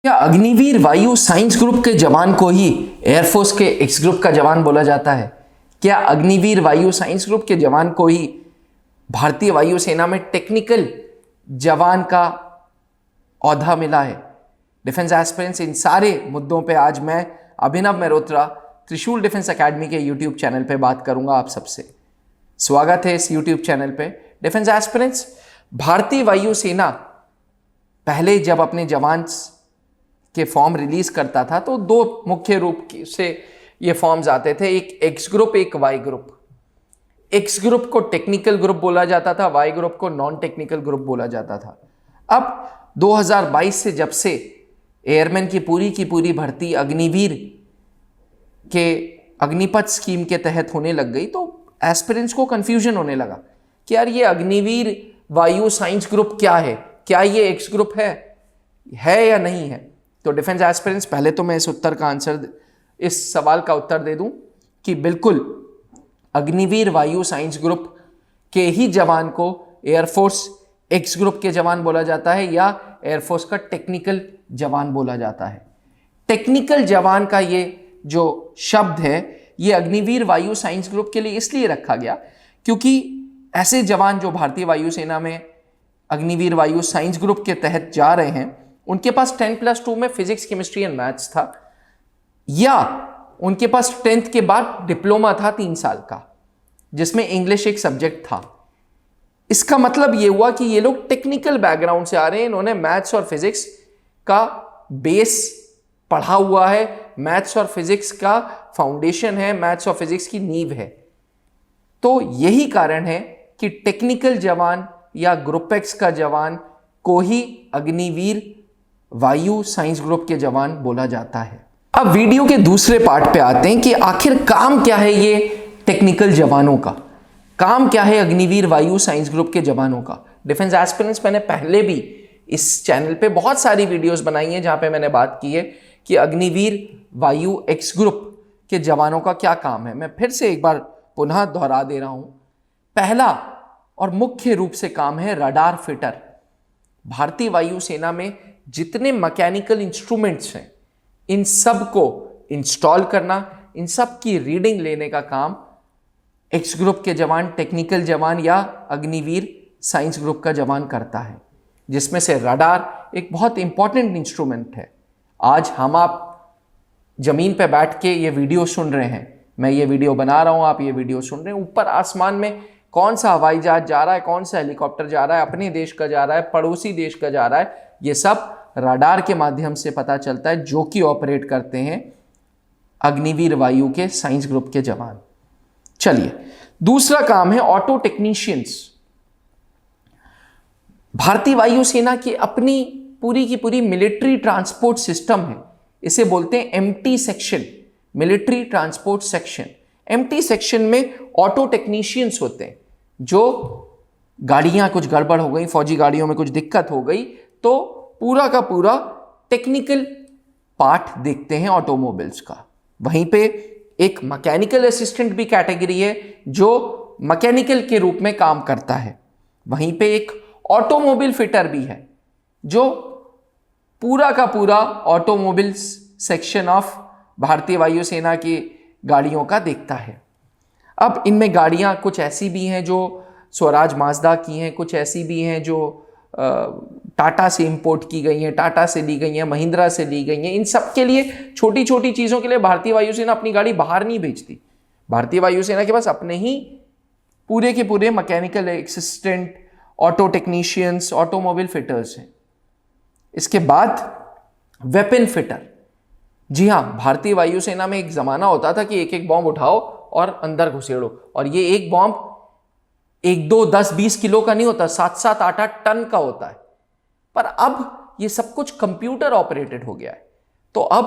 क्या अग्निवीर वायु science group के जवान को ही एयरफोर्स के एक्स ग्रुप का जवान बोला जाता है? क्या अग्निवीर वायु साइंस ग्रुप के जवान को ही भारतीय वायुसेना में टेक्निकल जवान का औहदा मिला है? डिफेंस एस्पिरेंट्स, इन सारे मुद्दों पे आज मैं अभिनव मेहरोत्रा त्रिशूल डिफेंस एकेडमी के यूट्यूब चैनल पे बात करूंगा आप सबसे। स्वागत है इस यूट्यूब चैनल पे। डिफेंस एस्पिरेंट्स, भारतीय वायुसेना पहले जब अपने जवान के फॉर्म रिलीज करता था तो दो मुख्य रूप से ये फॉर्म्स आते थे, एक एक्स ग्रुप, एक वाई ग्रुप। एक्स ग्रुप को टेक्निकल ग्रुप बोला जाता था, वाई ग्रुप को नॉन टेक्निकल ग्रुप बोला जाता था। अब 2022 से जब से एयरमैन की पूरी भर्ती अग्निवीर के अग्निपथ स्कीम के तहत होने लग गई तो एस्पिरेंट्स को कंफ्यूजन होने लगा कि यार ये अग्निवीर वायु साइंस ग्रुप क्या है, क्या ये एक्स ग्रुप है या नहीं है। तो डिफेंस एस्पिरेंट्स, पहले तो मैं इस सवाल का उत्तर दे दूं कि बिल्कुल अग्निवीर वायु साइंस ग्रुप के ही जवान को एयरफोर्स एक्स ग्रुप के जवान बोला जाता है या एयरफोर्स का टेक्निकल जवान बोला जाता है। टेक्निकल जवान का ये जो शब्द है ये अग्निवीर वायु साइंस ग्रुप के लिए इसलिए रखा गया क्योंकि ऐसे जवान जो भारतीय वायुसेना में अग्निवीर वायु साइंस ग्रुप के तहत जा रहे हैं उनके पास 10+2 में फिजिक्स, केमिस्ट्री एंड मैथ्स था, या उनके पास 10th के बाद डिप्लोमा था 3 साल का जिसमें इंग्लिश एक सब्जेक्ट था। इसका मतलब यह हुआ कि ये लोग टेक्निकल बैकग्राउंड से आ रहे हैं, इन्होंने मैथ्स और फिजिक्स का बेस पढ़ा हुआ है, मैथ्स और फिजिक्स का फाउंडेशन है, मैथ्स और फिजिक्स की नींव है। तो यही कारण है कि टेक्निकल जवान या ग्रुप एक्स का जवान को ही अग्निवीर वायु साइंस ग्रुप के जवान बोला जाता है। अब वीडियो के दूसरे पार्ट पे आते हैं कि आखिर काम क्या है ये टेक्निकल जवानों का, काम क्या है अग्निवीर वायु साइंस ग्रुप के जवानों का। डिफेंस एस्पिरेंट्स, मैंने पहले भी इस चैनल पे बहुत सारी वीडियोस बनाई हैं जहां पे मैंने बात की है कि अग्निवीर वायु एक्स ग्रुप के जवानों का क्या काम है। मैं फिर से एक बार पुनः दोहरा दे रहा हूं। पहला और मुख्य रूप से काम है रडार फिटर। भारतीय वायुसेना में जितने मैकेनिकल इंस्ट्रूमेंट्स हैं इन सब को इंस्टॉल करना, इन सब की रीडिंग लेने का काम एक्स ग्रुप के जवान, टेक्निकल जवान या अग्निवीर साइंस ग्रुप का जवान करता है, जिसमें से रडार एक बहुत इंपॉर्टेंट इंस्ट्रूमेंट है। आज हम आप जमीन पे बैठ के ये वीडियो सुन रहे हैं, मैं ये वीडियो बना रहा हूं, आप ये वीडियो सुन रहे हैं। ऊपर आसमान में कौन सा हवाई जहाज जा रहा है, कौन सा हेलीकॉप्टर जा रहा है, अपने देश का जा रहा है, पड़ोसी देश का जा रहा है, ये सब रडार के माध्यम से पता चलता है, जो कि ऑपरेट करते हैं अग्निवीर वायु के साइंस ग्रुप के जवान। चलिए, दूसरा काम है ऑटो टेक्नीशियंस। भारतीय वायुसेना की अपनी पूरी मिलिट्री ट्रांसपोर्ट सिस्टम है, इसे बोलते हैं MT section, military transport section. MT section में ऑटो टेक्नीशियंस होते हैं, जो गाड़ियां कुछ गड़बड़ हो गई, फौजी गाड़ियों में कुछ दिक्कत हो गई तो पूरा का पूरा टेक्निकल पार्ट देखते हैं ऑटोमोबाइल्स का। वहीं पे एक मैकेनिकल असिस्टेंट भी कैटेगरी है जो मैकेनिकल के रूप में काम करता है। वहीं पे एक ऑटोमोबाइल फिटर भी है जो पूरा का पूरा ऑटोमोबाइल सेक्शन ऑफ भारतीय वायुसेना की गाड़ियों का देखता है। अब इनमें गाड़ियां कुछ ऐसी भी हैं जो स्वराज माजदा की हैं, कुछ ऐसी भी हैं जो टाटा से इंपोर्ट की गई हैं, टाटा से ली गई हैं, महिंद्रा से ली गई हैं। इन सब के लिए छोटी छोटी चीज़ों के लिए भारतीय वायुसेना अपनी गाड़ी बाहर नहीं भेजती। भारतीय वायुसेना के पास अपने ही पूरे के पूरे mechanical assistant, auto technicians, automobile fitters हैं। इसके बाद वेपन फिटर। जी हाँ, भारतीय वायुसेना में एक ज़माना होता था कि एक एक बॉम्ब उठाओ और अंदर घुसेड़ो, और ये एक बॉम्ब 1, 2, 10, 20 किलो का नहीं होता, 7, 8 टन का होता है। पर अब ये सब कुछ कंप्यूटर ऑपरेटेड हो गया है, तो अब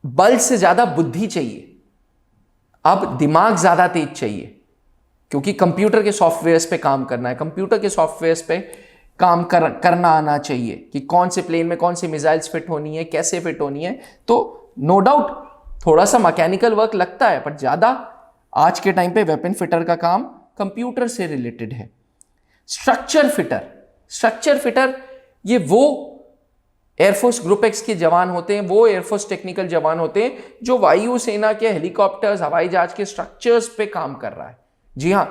बल से ज्यादा बुद्धि चाहिए, अब दिमाग ज्यादा तेज चाहिए, क्योंकि कंप्यूटर के सॉफ्टवेयर्स पे काम करना है, कंप्यूटर के सॉफ्टवेयर्स पे काम करना आना चाहिए कि कौन से प्लेन में कौन सी मिसाइल्स फिट होनी है, कैसे फिट होनी है। तो नो डाउट थोड़ा सा मैकेनिकल वर्क लगता है, पर ज्यादा आज के टाइम पे वेपन फिटर का काम कंप्यूटर से रिलेटेड है। स्ट्रक्चर फिटर ये वो एयरफोर्स ग्रुप एक्स के जवान होते हैं वो एयरफोर्स टेक्निकल जवान होते हैं जो वायुसेना के हेलीकॉप्टर्स, हवाई जहाज के स्ट्रक्चर्स पे काम कर रहा है। जी हां,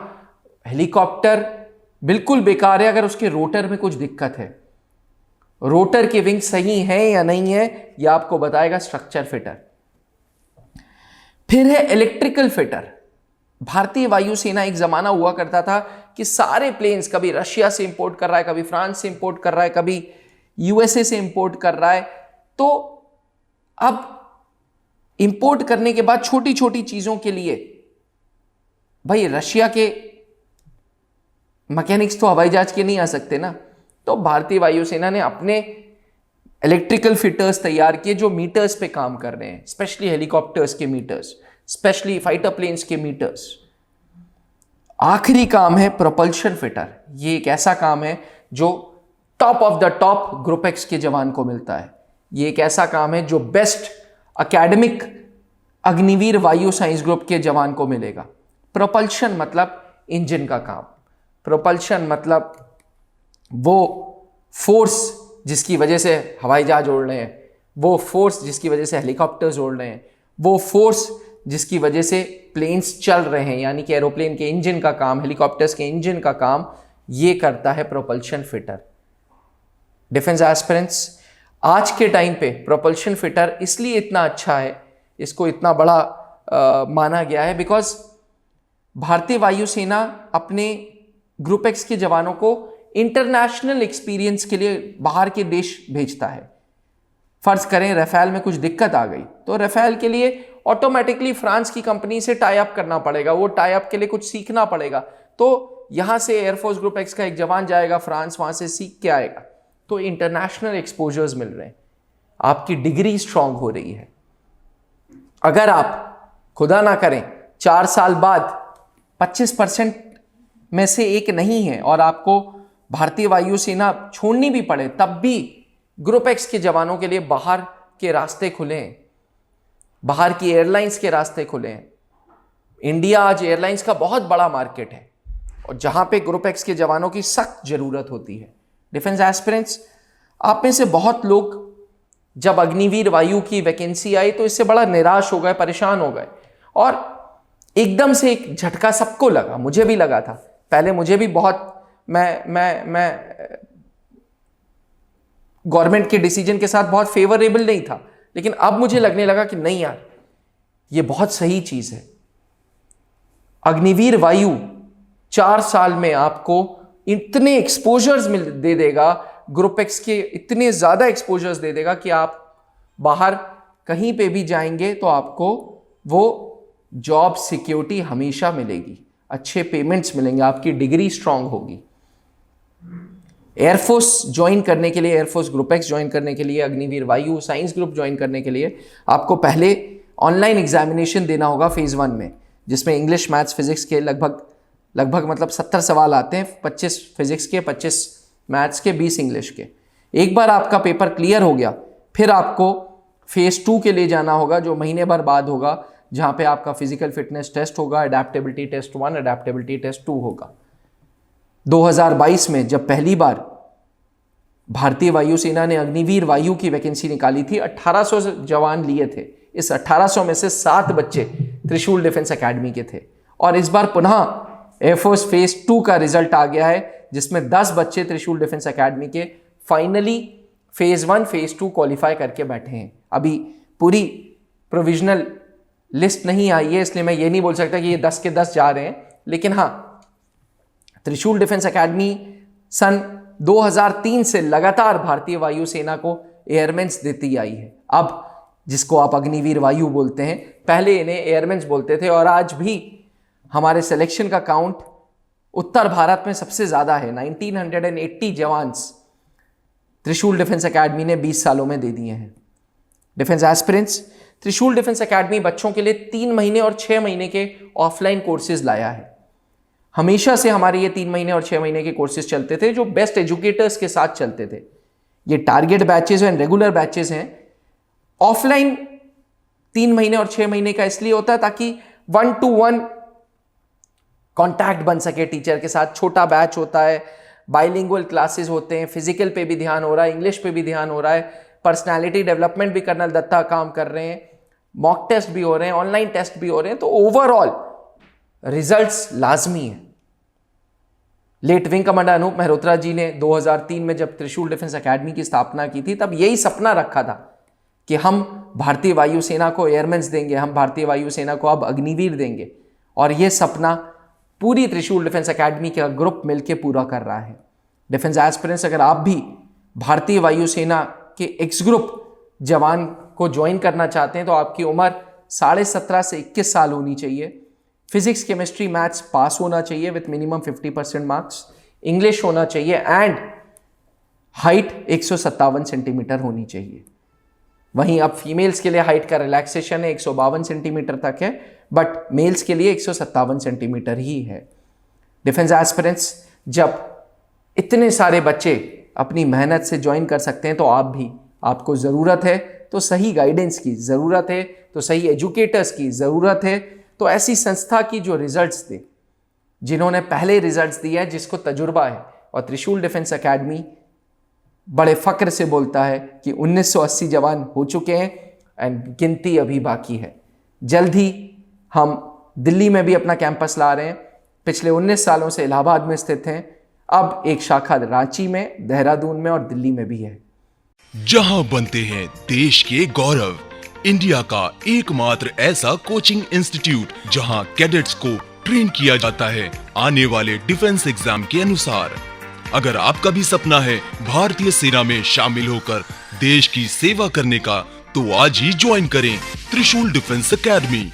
हेलीकॉप्टर बिल्कुल बेकार है अगर उसके रोटर में कुछ दिक्कत है। रोटर की विंग सही है या नहीं है यह आपको बताएगा स्ट्रक्चर फिटर। फिर है इलेक्ट्रिकल फिटर। भारतीय वायुसेना एक जमाना हुआ करता था कि सारे प्लेन्स कभी रशिया से इंपोर्ट कर रहा है, कभी फ्रांस से इंपोर्ट कर रहा है, कभी यूएसए से इंपोर्ट कर रहा है। तो अब इंपोर्ट करने के बाद छोटी छोटी चीजों के लिए भाई रशिया के मैकेनिक्स तो हवाई जहाज के नहीं आ सकते ना, तो भारतीय वायुसेना ने अपने इलेक्ट्रिकल फिटर्स तैयार किए जो मीटर्स पे काम कर रहे हैं, स्पेशली हेलीकॉप्टर्स के मीटर्स, स्पेशली फाइटर प्लेन्स के मीटर्स। आखिरी काम है प्रोपल्शन फिटर। ये एक ऐसा काम है जो top of the top group x के जवान को मिलता है। ये एक ऐसा काम है जो बेस्ट एकेडमिक अग्निवीर वायु साइंस ग्रुप के जवान को मिलेगा। प्रोपल्शन मतलब इंजन का काम। प्रोपल्शन मतलब वो फोर्स जिसकी वजह से हवाई जहाज उड़ रहे हैं, वो फोर्स जिसकी वजह से हेलीकॉप्टर्स उड़ रहे हैं, वो फोर्स जिसकी वजह से प्लेन्स चल रहे हैं, यानी कि एरोप्लेन के इंजन का काम, हेलीकॉप्टर्स के इंजन का काम ये करता है प्रोपल्शन फिटर। डिफेंस एस्पिरेंट्स, आज के टाइम पे प्रोपल्शन फिटर इसलिए इतना अच्छा है, इसको इतना बड़ा माना गया है बिकॉज भारतीय वायुसेना अपने ग्रुप एक्स के जवानों को इंटरनेशनल एक्सपीरियंस के लिए बाहर के देश भेजता है। फर्ज करें राफेल में कुछ दिक्कत आ गई तो राफेल के लिए ऑटोमेटिकली फ्रांस की कंपनी से टाई अप करना पड़ेगा, वो टाई अप के लिए कुछ सीखना पड़ेगा। तो यहां से एयरफोर्स ग्रुप एक्स का एक जवान जाएगा फ्रांस, वहां से सीख के आएगा। तो इंटरनेशनल एक्सपोजर्स मिल रहे हैं, आपकी डिग्री स्ट्रांग हो रही है। अगर आप खुदा ना करें 4 साल बाद 25% में से एक नहीं है और आपको भारतीय वायुसेना छोड़नी भी पड़े, तब भी ग्रुप एक्स के जवानों के लिए बाहर के रास्ते खुले हैं, बाहर की एयरलाइंस के रास्ते खुले हैं। इंडिया आज एयरलाइंस का बहुत बड़ा मार्केट है और जहां पे ग्रुप एक्स के जवानों की सख्त जरूरत होती है। डिफेंस एस्पिरेंट्स, आप में से बहुत लोग जब अग्निवीर वायु की वैकेंसी आई तो इससे बड़ा निराश हो गए, परेशान हो गए और एकदम से एक झटका सबको लगा, मुझे भी लगा था। पहले मुझे भी बहुत मैं गवर्नमेंट के डिसीजन के साथ बहुत फेवरेबल नहीं था, लेकिन अब मुझे लगने लगा कि नहीं यार, ये बहुत सही चीज है। अग्निवीर वायु 4 साल में आपको इतने एक्सपोजर्स दे देगा, ग्रुप एक्स के इतने ज्यादा एक्सपोजर्स दे देगा कि आप बाहर कहीं पे भी जाएंगे तो आपको वो जॉब सिक्योरिटी हमेशा मिलेगी, अच्छे पेमेंट्स मिलेंगे, आपकी डिग्री स्ट्रांग होगी। एयरफोर्स ज्वाइन करने के लिए, एयरफोर्स ग्रुप एक्स ज्वाइन करने के लिए, अग्निवीर वायु साइंस ग्रुप ज्वाइन करने के लिए आपको पहले ऑनलाइन एग्जामिनेशन देना होगा फेज 1 में, जिसमें इंग्लिश, मैथ्स, फिजिक्स के लगभग मतलब 70 सवाल आते हैं। 25 फिजिक्स के, 25 मैथ्स के, 20 इंग्लिश के। एक बार आपका पेपर क्लियर हो गया, फिर आपको फेज 2 के लिए जाना होगा, जो महीने भर बाद होगा, जहां पे आपका फिजिकल फिटनेस टेस्ट होगा, अडेप्टेबिलिटी टेस्ट 1, अडेप्टेबिलिटी टेस्ट 2 होगा। 2022 में जब पहली बार भारतीय वायुसेना ने अग्निवीर वायु की वैकेंसी निकाली थी, 1800 जवान लिए थे। इस 1800 में से 7 बच्चे त्रिशूल डिफेंस एकेडमी के थे और इस बार पुनः एयरफोर्स फेज 2 का रिजल्ट आ गया है, जिसमें 10 बच्चे त्रिशूल डिफेंस एकेडमी के फाइनली फेज 1 फेज 2 क्वालिफाई करके बैठे हैं। अभी पूरी प्रोविजनल लिस्ट नहीं आई है, इसलिए मैं ये नहीं बोल सकता कि ये 10 के 10 जा रहे हैं, लेकिन हाँ, त्रिशूल डिफेंस एकेडमी सन 2003 से लगातार भारतीय वायुसेना को एयरमेन्स देती आई है। अब जिसको आप अग्निवीर वायु बोलते हैं, पहले इन्हें एयरमेन्स बोलते थे और आज भी हमारे सिलेक्शन का काउंट उत्तर भारत में सबसे ज्यादा है। 1980 जवान्स त्रिशूल डिफेंस एकेडमी ने 20 सालों में दे दिए हैं। डिफेंस एस्पिरेंट्स, त्रिशूल डिफेंस एकेडमी बच्चों के लिए 3 महीने और 6 महीने के ऑफलाइन कोर्सेज लाया है। हमेशा से हमारे ये 3 महीने और 6 महीने के कोर्सेज चलते थे, जो बेस्ट एजुकेटर्स के साथ चलते थे। ये target batches and regular batches हैं। ऑफलाइन 3 महीने और 6 महीने का इसलिए होता है ताकि 1-to-1 कॉन्टैक्ट बन सके टीचर के साथ। छोटा बैच होता है, बाइलिंगुअल क्लासेस होते हैं, फिजिकल पे भी ध्यान हो रहा है, इंग्लिश पे भी ध्यान हो रहा है, पर्सनालिटी डेवलपमेंट भी कर्नल दत्ता काम कर रहे हैं, मॉक टेस्ट भी हो रहे हैं, ऑनलाइन टेस्ट भी हो रहे हैं, तो ओवरऑल रिजल्ट्स लाजमी है। Late wing commander Anoop Mehrotra ji ने 2003 में जब त्रिशूल डिफेंस एकेडमी की स्थापना की थी, तब यही सपना रखा था कि हम भारतीय वायुसेना को एयरमेन्स देंगे, हम भारतीय वायुसेना को अब अग्निवीर देंगे, और यह सपना पूरी त्रिशूल डिफेंस एकेडमी का ग्रुप मिलकर पूरा कर रहा है। डिफेंस एस्पिरेंट्स, अगर आप भी भारतीय वायुसेना के एक्स ग्रुप जवान को ज्वाइन करना चाहते हैं तो आपकी उम्र 17.5 से 21 साल होनी चाहिए। फिजिक्स, केमिस्ट्री, मैथ्स पास होना चाहिए विथ मिनिमम 50% मार्क्स, इंग्लिश होना चाहिए एंड हाइट 157 सेंटीमीटर होनी चाहिए। वहीं अब फीमेल्स के लिए हाइट का रिलैक्सेशन है, 152 सेंटीमीटर तक है, बट मेल्स के लिए 157 सेंटीमीटर ही है। डिफेंस एस्पिरेंट्स, जब इतने सारे बच्चे अपनी मेहनत से ज्वाइन कर सकते हैं तो आप भी, आपको ज़रूरत है तो सही गाइडेंस की ज़रूरत है, तो सही एजुकेटर्स की ज़रूरत है, तो ऐसी संस्था की जो रिजल्ट्स दे, जिन्होंने पहले रिजल्ट्स दिए हैं, जिसको तजुर्बा है। और त्रिशूल डिफेंस एकेडमी बड़े फक्र से बोलता है कि 1980 जवान हो चुके हैं एंड गिनती अभी बाकी है। जल्द ही हम दिल्ली में भी अपना कैंपस ला रहे हैं। पिछले 19 सालों से इलाहाबाद में स्थित हैं, अब एक शाखा रांची में, देहरादून में और दिल्ली में भी है। जहां बनते हैं देश के गौरव, इंडिया का एकमात्र ऐसा कोचिंग इंस्टीट्यूट जहां कैडेट्स को ट्रेन किया जाता है आने वाले डिफेंस एग्जाम के अनुसार। अगर आपका भी सपना है भारतीय सेना में शामिल होकर देश की सेवा करने का, तो आज ही ज्वाइन करें त्रिशूल डिफेंस एकेडमी।